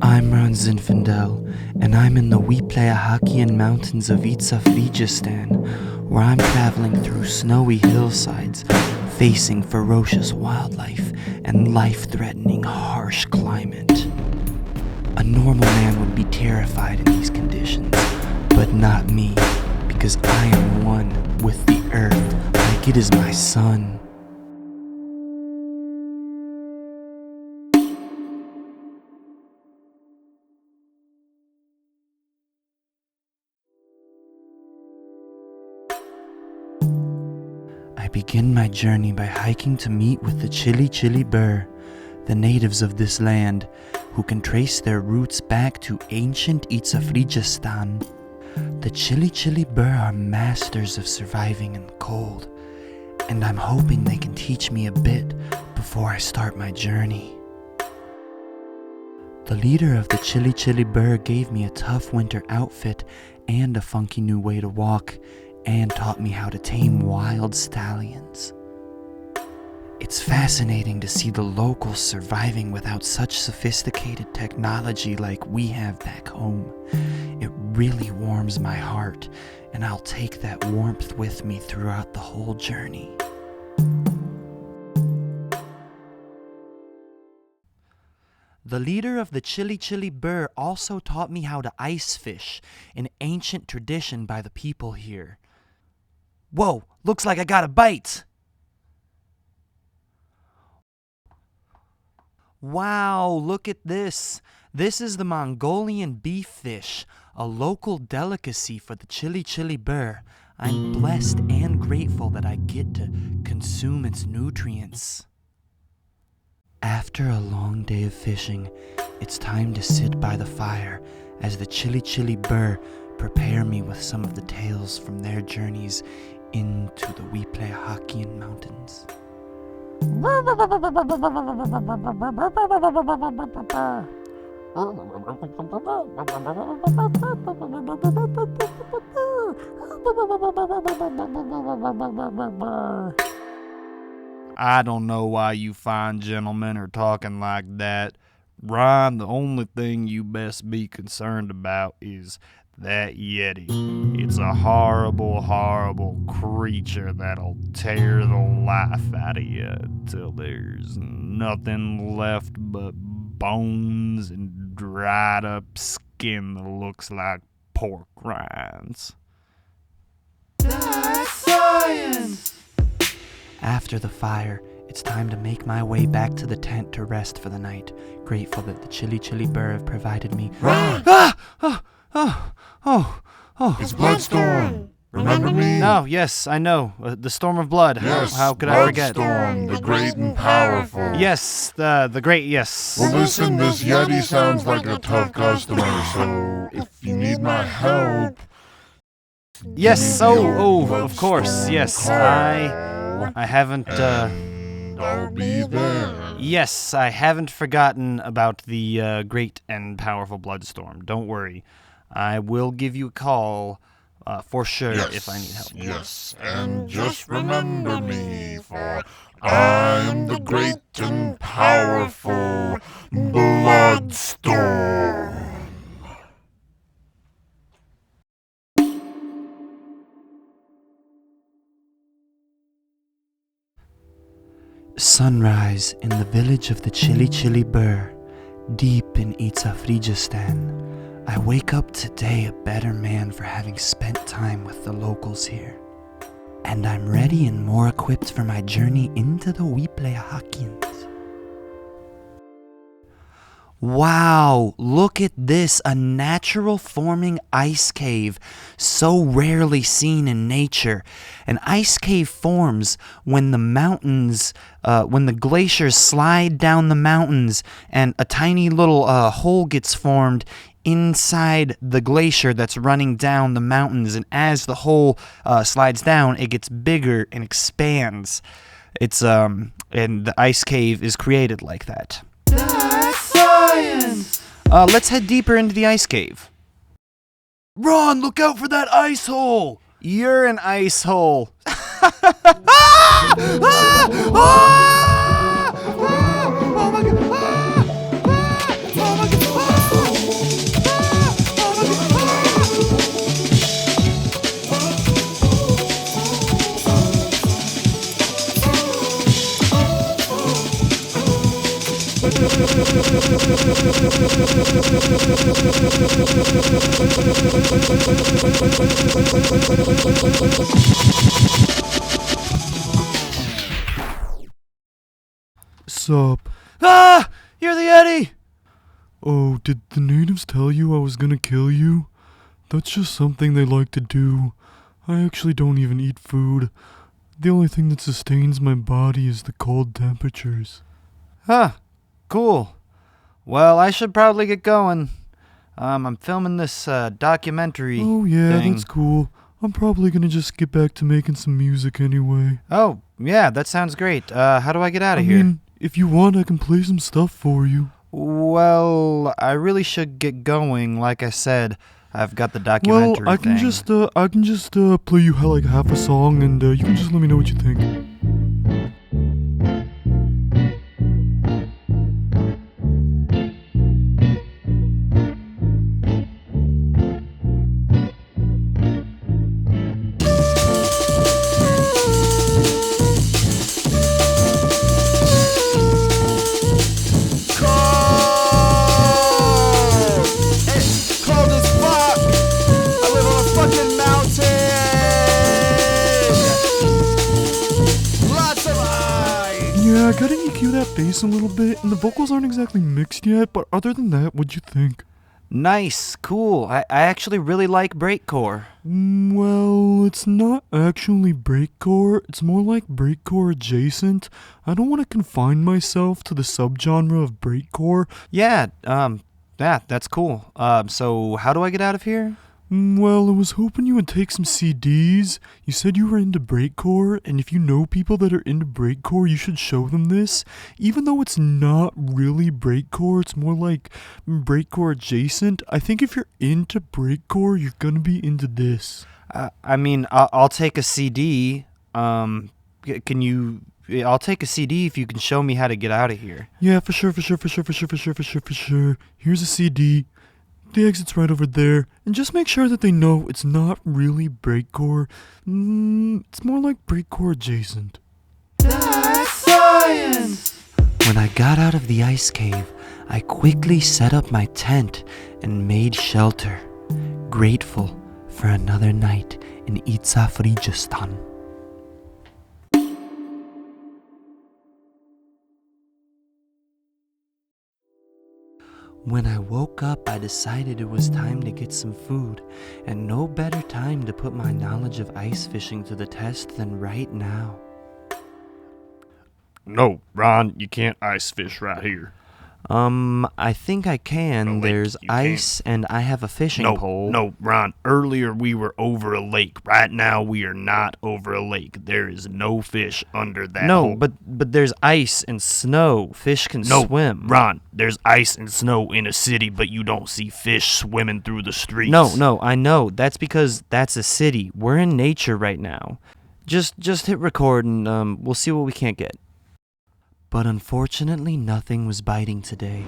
I'm Zinfandel, and I'm in the Weeplayahakian mountains of Itzaf, Rygitstan, where I'm traveling through snowy hillsides, facing ferocious wildlife and life-threatening harsh climate. A normal man would be terrified in these conditions, but not me, because I am one with the earth like it is my son. I begin my journey by hiking to meet with the Chili Burr, the natives of this land, who can trace their roots back to ancient Itzaf Rygitstan. The Chili Burr are masters of surviving in the cold, and I'm hoping they can teach me a bit before I start my journey. The leader of the Chili Burr gave me a tough winter outfit and a funky new way to walk, and taught me how to tame wild stallions. It's fascinating to see the locals surviving without such sophisticated technology like we have back home. It really warms my heart, and I'll take that warmth with me throughout the whole journey. The leader of the Chili Burr also taught me how to ice fish, an ancient tradition by the people here. Whoa, looks like I got a bite. Wow, look at this. This is the Mongolian beef fish, a local delicacy for the Chili Burr. I'm blessed and grateful that I get to consume its nutrients. After a long day of fishing, it's time to sit by the fire as the Chili Burr prepare me with some of the tales from their journeys into the Weeplayahakian mountains. I don't know why you fine gentlemen are talking like that. Ryan, the only thing you best be concerned about is that Yeti. It's a horrible, horrible creature that'll tear the life out of you till there's nothing left but bones and dried up skin that looks like pork rinds. That's science! After the fire, it's time to make my way back to the tent to rest for the night, grateful that the Chili Burr have provided me. It's Bloodstorm. Remember me? Oh, yes, I know. The Storm of Blood. Yes, How could I forget? Bloodstorm, the great and powerful. Yes, the great, yes. Well, listen, this Yeti sounds like a tough customer, so if you need my help... Yes, of course, yes. I haven't, I'll be there. Yes, I haven't forgotten about the great and powerful Bloodstorm. Don't worry. I will give you a call for sure if I need help. Yes, and just remember me, for I am the great and powerful Bloodstorm. Sunrise in the village of the Chili Burr, deep in Itzaf Rygitstan. I wake up today a better man for having spent time with the locals here. And I'm ready and more equipped for my journey into the Weeplayahakians. Wow, look at this, a natural forming ice cave, so rarely seen in nature. An ice cave forms when the glaciers slide down the mountains and a tiny little hole gets formed inside the glacier that's running down the mountains, and as the hole slides down, it gets bigger and expands. It's and the ice cave is created like that. That's science! Let's head deeper into the ice cave. Ron, look out for that ice hole! You're an ice hole. Oh my god! Sup? Ah! You're the Yeti! Oh, did the natives tell you I was gonna kill you? That's just something they like to do. I actually don't even eat food. The only thing that sustains my body is the cold temperatures. Huh. Cool. Well, I should probably get going. I'm filming this documentary Oh yeah, thing. that's cool. I'm probably gonna just get back to making some music anyway. Oh, yeah, that sounds great. How do I get out I of here? mean, if you want, I can play some stuff for you. Well, I really should get going. Like I said, I've got the Well, documentary I can thing. just play you like half a song, and you can just let me know what you think. Cold as fuck. I live on a fucking mountain. Lots of ice. Yeah, I gotta EQ that bass a little bit, and the vocals aren't exactly mixed yet, but other than that, what'd you think? Nice, cool. I actually really like breakcore. Well, it's not actually breakcore, it's more like breakcore adjacent. I don't want to confine myself to the subgenre of breakcore. Yeah, that's cool. So how do I get out of here? Well, I was hoping you would take some CDs. You said you were into breakcore, and if you know people that are into breakcore, you should show them this. Even though it's not really breakcore, it's more like breakcore adjacent. I think if you're into breakcore, you're gonna be into this. I mean, I'll take a CD. Can you? I'll take a CD if you can show me how to get out of here. Yeah, for sure. Here's a CD. The exit's right over there, and just make sure that they know it's not really breakcore. It's more like breakcore adjacent. That's science! When I got out of the ice cave, I quickly set up my tent and made shelter, grateful for another night in Itzaf, Rygitstan. When I woke up, I decided it was time to get some food, and no better time to put my knowledge of ice fishing to the test than right now. No, Ron, you can't ice fish right here. I think I can. No, wait, There's you can't. ice, and I have a fishing pole. No, Ron, earlier we were over a lake. Right now we are not over a lake. There is no fish under that No, hole. but there's ice and snow. Fish can swim. Ron, there's ice and snow in a city, but you don't see fish swimming through the streets. No, I know. That's because that's a city. We're in nature right now. Just hit record and we'll see what we can't get. But unfortunately, nothing was biting today.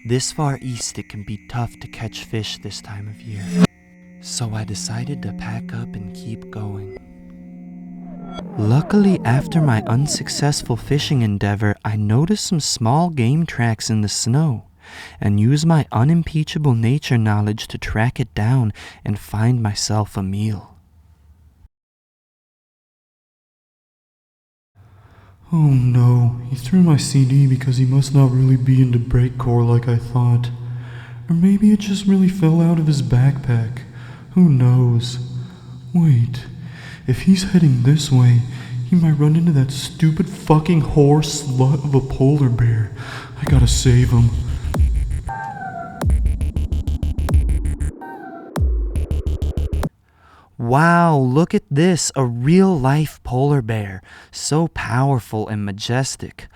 This far east, it can be tough to catch fish this time of year. So I decided to pack up and keep going. Luckily, after my unsuccessful fishing endeavor, I noticed some small game tracks in the snow and used my unimpeachable nature knowledge to track it down and find myself a meal. Oh no, he threw my CD because he must not really be into breakcore like I thought. Or maybe it just really fell out of his backpack. Who knows? Wait, if he's heading this way, he might run into that stupid fucking horse slut of a polar bear. I gotta save him. Wow, look at this, a real-life polar bear, so powerful and majestic.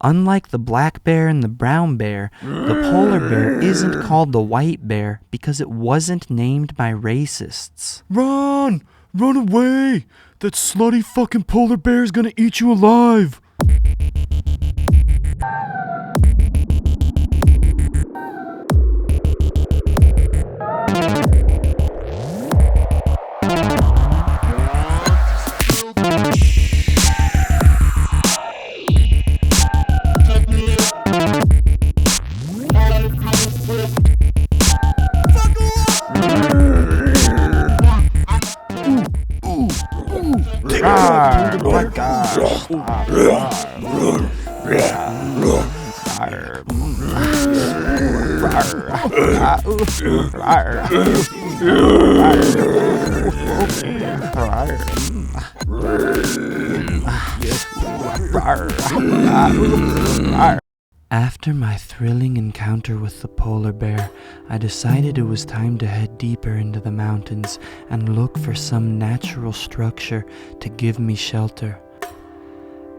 Unlike the black bear and the brown bear, the polar bear isn't called the white bear because it wasn't named by racists. Run! Run away! That slutty fucking polar bear is gonna eat you alive! Oh my gosh. After my thrilling encounter with the polar bear, I decided it was time to head deeper into the mountains and look for some natural structure to give me shelter.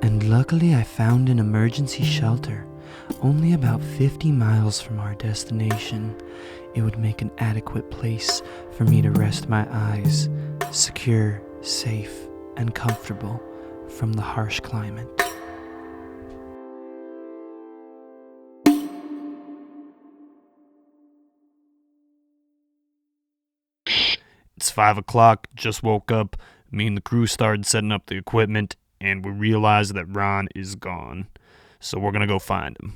And luckily I found an emergency shelter, only about 50 miles from our destination. It would make an adequate place for me to rest my eyes, secure, safe, and comfortable from the harsh climate. It's 5 o'clock, just woke up. Me and the crew started setting up the equipment, and we realized that Ron is gone. So we're gonna go find him.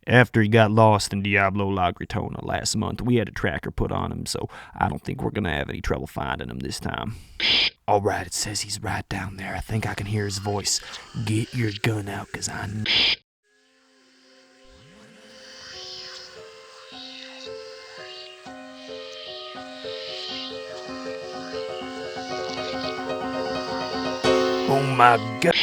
After he got lost in Diablo La Gritona last month, we had a tracker put on him, so I don't think we're gonna have any trouble finding him this time. Alright, it says he's right down there. I think I can hear his voice. Get your gun out, 'cause I know. Oh my god.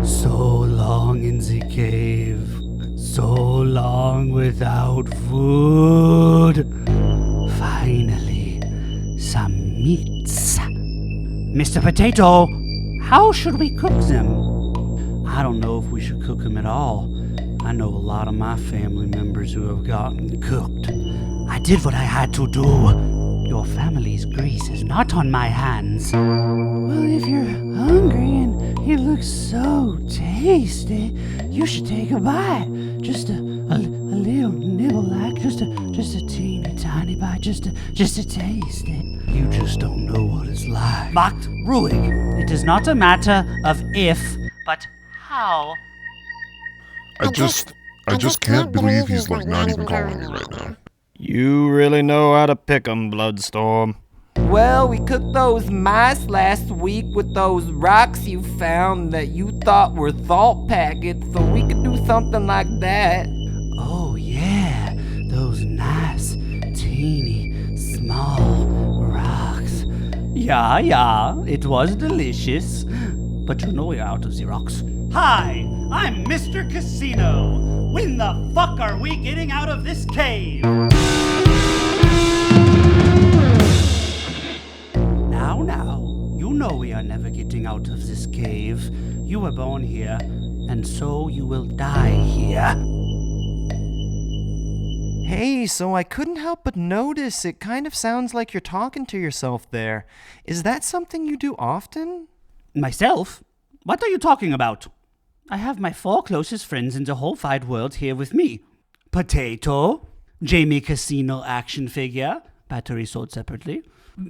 So long in the cave, so long without food. Finally, some meats. Mr. Potato, how should we cook them? I don't know if we should cook them at all. I know a lot of my family members who have gotten cooked. I did what I had to do. Your family's grease is not on my hands. Well, if you're hungry and it looks so tasty, you should take a bite. Just a little nibble, like just a teeny tiny bite, just to taste it. You just don't know what it's like. But Ruig, it is not a matter of if, but how. I just can't believe he's like not even calling me right now. You really know how to pick 'em, Bloodstorm. Well, we cooked those mice last week with those rocks you found that you thought were salt packets, so we could do something like that. Oh yeah, those nice, teeny, small rocks. Yeah, it was delicious. But you know we're out of the rocks. Hi, I'm Mr. Casino. When the fuck are we getting out of this cave? Now, you know we are never getting out of this cave. You were born here, and so you will die here. Hey, so I couldn't help but notice it kind of sounds like you're talking to yourself there. Is that something you do often? Myself? What are you talking about? I have my 4 closest friends in the whole wide world here with me. Potato, Jamie Casino action figure, battery sold separately,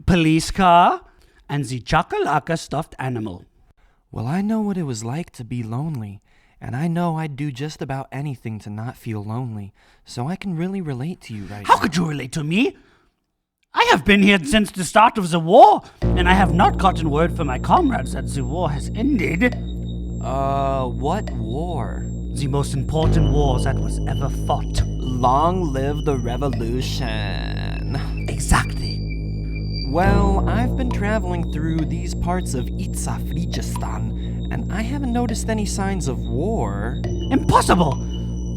police car, and the Chakalaka stuffed animal. Well, I know what it was like to be lonely, and I know I'd do just about anything to not feel lonely, so I can really relate to you right How now. could you relate to me? I have been here since the start of the war, and I have not gotten word from my comrades that the war has ended. What war? The most important war that was ever fought. Long live the revolution. Exactly. Well, I've been traveling through these parts of Itzaf, Rygitstan, and I haven't noticed any signs of war. Impossible!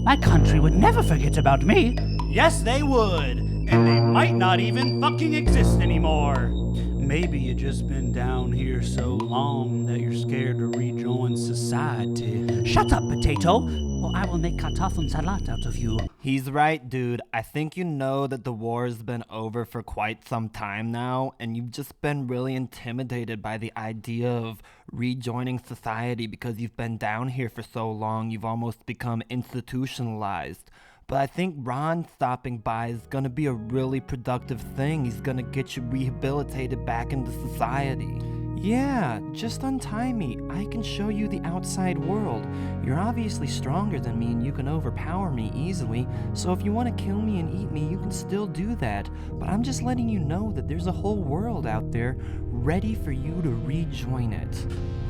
My country would never forget about me. Yes, they would. And they might not even fucking exist anymore. Maybe you just been down here so long that you're scared to rejoin society. Shut up, Potato, or I will make Kartoffelsalat out of you. He's right, dude. I think you know that the war's been over for quite some time now, and you've just been really intimidated by the idea of rejoining society because you've been down here for so long, you've almost become institutionalized. but I think Ron stopping by is gonna be a really productive thing. He's gonna get you rehabilitated back into society. Yeah, just untie me. I can show you the outside world. You're obviously stronger than me and you can overpower me easily, so if you want to kill me and eat me, you can still do that. But I'm just letting you know that there's a whole world out there ready for you to rejoin it.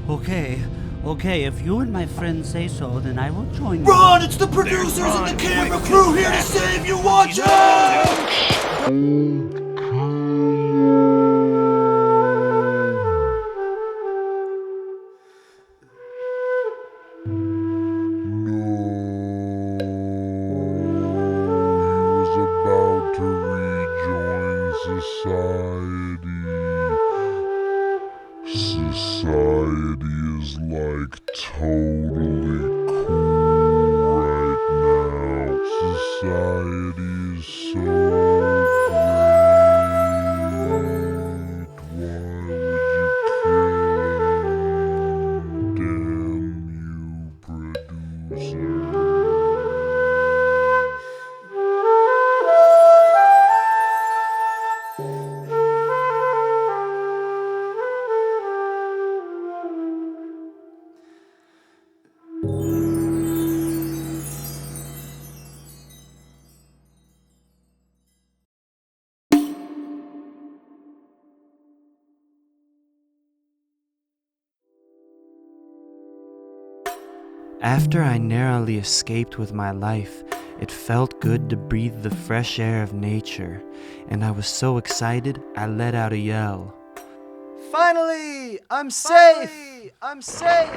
Okay, if you and my friends say so, then I will join you. Run! It's the producers and the camera crew here to save you! Watch out! About to rejoin society. Society is like totally cool right now. Society is so great. Why would you kill him? Damn you, producer. After I narrowly escaped with my life, it felt good to breathe the fresh air of nature, and I was so excited I let out a yell. Finally! I'm safe! I'm safe!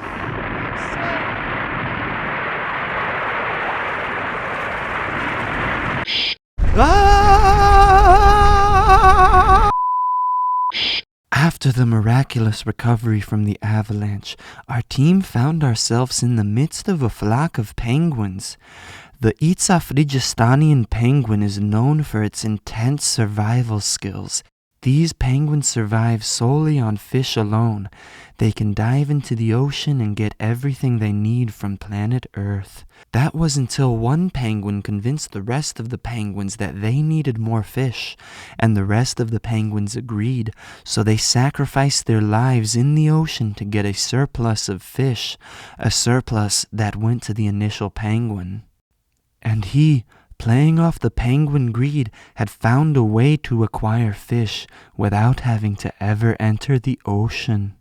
Ah! After the miraculous recovery from the avalanche, our team found ourselves in the midst of a flock of penguins. The Itzaf Rygistanian penguin is known for its intense survival skills. These penguins survive solely on fish alone. They can dive into the ocean and get everything they need from planet Earth. That was until one penguin convinced the rest of the penguins that they needed more fish, and the rest of the penguins agreed, so they sacrificed their lives in the ocean to get a surplus of fish, a surplus that went to the initial penguin. And he, playing off the penguin greed, had found a way to acquire fish without having to ever enter the ocean.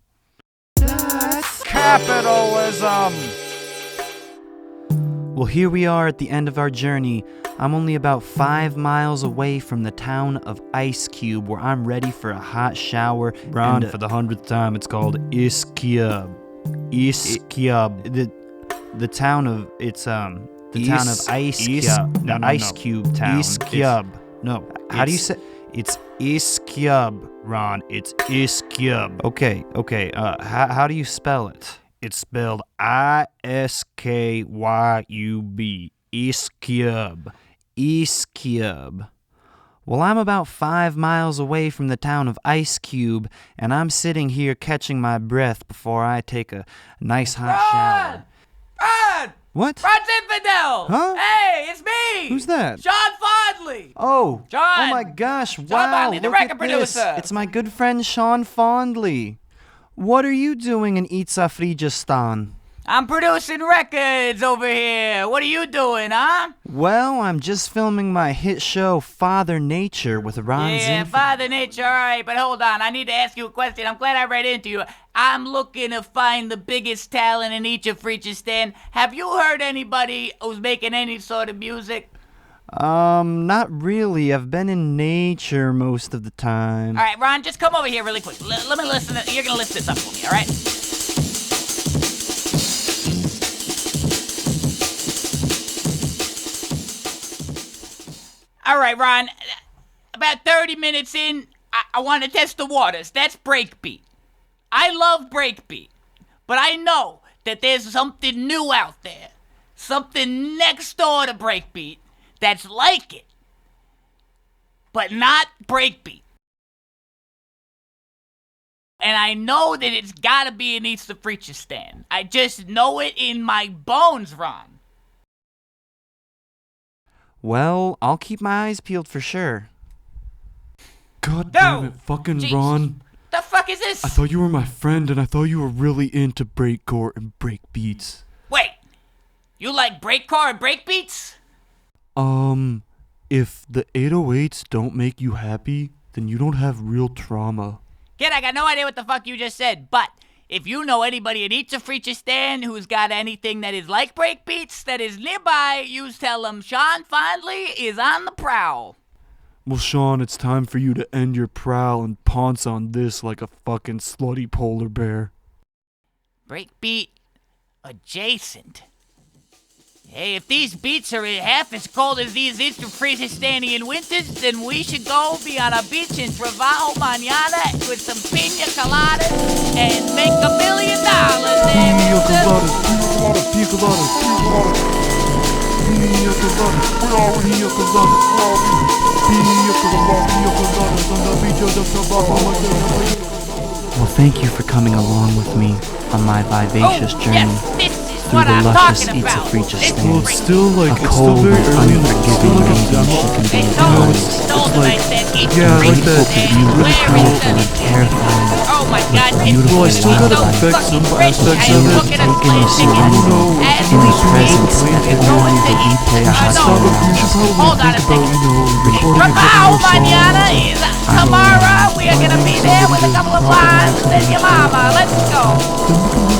Capitalism! Well, here we are at the end of our journey. I'm only about 5 miles away from the town of Ice Cube, where I'm ready for a hot shower. Ron, and for the 100th time, it's called Iskiab. Iskiab. the town of the town of Ice Cube, the Ice Cube town. Iskiab. No. How do you say? It's Iskiab, Ron. It's Iskiab. Okay. How do you spell it? It's spelled Iskyub. Iskiab. Iskiyub. Well, I'm about 5 miles away from the town of Ice Cube, and I'm sitting here catching my breath before I take a nice hot shower. Ron! What? Ron Zinfandel! Huh? Hey, it's me! Who's that? Sean Fondley! Oh, John! Oh my gosh! Wow! Fondley, the look record at this. producer. It's my good friend Sean Fondley. What are you doing in Itzaf Rygitstan? I'm producing records over here. What are you doing, huh? Well, I'm just filming my hit show Father Nature with Ron Yeah, Zinfandel. Father Nature, alright, but hold on. I need to ask you a question. I'm glad I read into you. I'm looking to find the biggest talent in each of Rygitstan. Have you heard anybody who's making any sort of music? Not really. I've been in nature most of the time. Alright, Ron, just come over here really quick. Let me listen. You're gonna list this up for me, alright? All right, Ron, about 30 minutes in, I want to test the waters. That's breakbeat. I love breakbeat, but I know that there's something new out there. Something next door to breakbeat that's like it, but not breakbeat. And I know that it's gotta be in Itzaf Rygitstan. I just know it in my bones, Ron. Well, I'll keep my eyes peeled for sure. God No! damn it, fucking Jeez. Ron. The fuck is this? I thought you were my friend, and I thought you were really into breakcore and break beats. Wait, you like breakcore and breakbeats? If the 808s don't make you happy, then you don't have real trauma. Kid, I got no idea what the fuck you just said, but if you know anybody in Itzaf, Rygitstan who's got anything that is like breakbeats that is nearby, you tell them Sean Fondley is on the prowl. Well, Sean, it's time for you to end your prowl and pounce on this like a fucking slutty polar bear. Breakbeat adjacent. Hey, if these beats are half as cold as these Rygistanian winters, then we should go be on a beach in Travajo Mañana with some pina coladas and make $1 million. Pina coladas, pina coladas, pina coladas, pina coladas, on the beach of Travajo Mañana. Well, thank you for coming along with me on my vivacious journey. Yes, this is through what the I'm luscious talking Itzaf about. Rygitstan. Well, it's still A it's still cold very and early in the unforgiving still like lady, she can be They at told times. us, told them I said Itzaf yeah, like Grateful that. to Rygitstan. be really Where is powerful the... and terrifying. Oh my God, it's beautiful Well, I still gotta so perfect fucking some rich. aspects I of am it. looking at Taken plane so tickets long as in we the presence speak. that We're going everyone to will eat. pay a I hot know. But you should probably Hold on a think about, second. recording a couple Rabao more songs. Mañana is tomorrow. We are gonna be there with a couple of lines and your mama. Let's go. Then we can